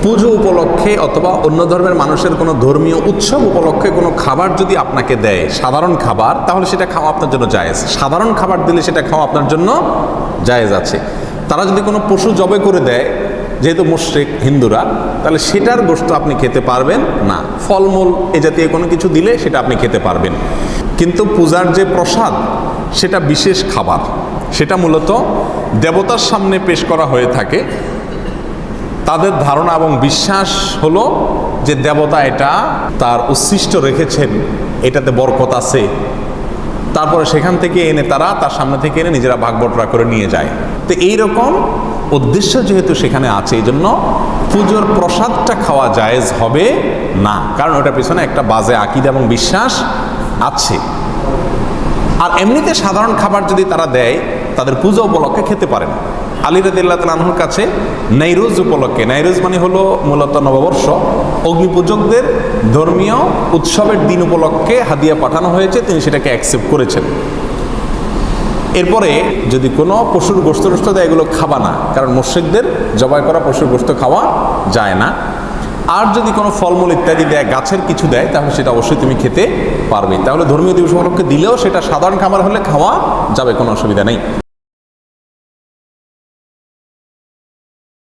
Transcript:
পুজো উপলক্ষে অথবা অন্য ধর্মের মানুষের কোনো ধর্মীয় উৎসব উপলক্ষে কোনো খাবার যদি আপনাকে দেয়, সাধারণ খাবার, তাহলে সেটা খাওয়া আপনার জন্য জায়েজ। সাধারণ খাবার দিলে সেটা খাওয়া আপনার জন্য জায়েজ আছে। তারা যদি কোনো পশু জবে করে দেয়, যেহেতু মুশরিক হিন্দুরা, তাহলে সেটার গোশত আপনি খেতে পারবেন না। ফলমূল এ জাতীয় কোনো কিছু দিলে সেটা আপনি খেতে পারবেন। কিন্তু পূজার যে প্রসাদ, সেটা বিশেষ খাবার, সেটা মূলত দেবতার সামনে পেশ করা হয়ে থাকে। তাদের ধারণা এবং বিশ্বাস হলো যে দেবতা এটা তার উচ্ছিষ্ট রেখেছেন, এটাতে বরকত আছে। তারপরে সেখান থেকে এনে তারা তার সামনে থেকে এনে নিজেরা ভাগ বটরা করে নিয়ে যায়। তো এইরকম উদ্দেশ্য যেহেতু সেখানে আছে, এই জন্য পুজোর প্রসাদটা খাওয়া জায়েজ হবে না, কারণ ওটার পিছনে একটা বাজে আকীদা এবং বিশ্বাস আছে। আর এমনিতে সাধারণ খাবার যদি তারা দেয়, তাদের পূজা উপলক্ষে খেতে পারেন। আলী রাদিয়াল্লাহু তাআলা আনহুর কাছে নাইরোজ উপলক্ষে, নাইরোজ মানে হলো মূলত নববর্ষ, অগ্নিপূজকদের ধর্মীয় উৎসবের দিন উপলক্ষে হাদিয়া পাঠানো হয়েছে, তিনি সেটাকে অ্যাকসেপ্ট করেছেন। এরপরে যদি কোনো পশুর গোশত টোস্ত দেয়, এগুলো খাবা না, কারণ মুশরিকদের জবাই করা পশুর গোশত খাওয়া যায় না। আর যদি কোনো ফলমূল ইত্যাদি দেয়, গাছের কিছু দেয়, তাহলে সেটা অবশ্যই তুমি খেতে পারবে। তাহলে ধর্মীয় দিবস উপলক্ষে দিলেও সেটা সাধারণ খাবার হলে খাওয়া যাবে, কোনো অসুবিধা নেই।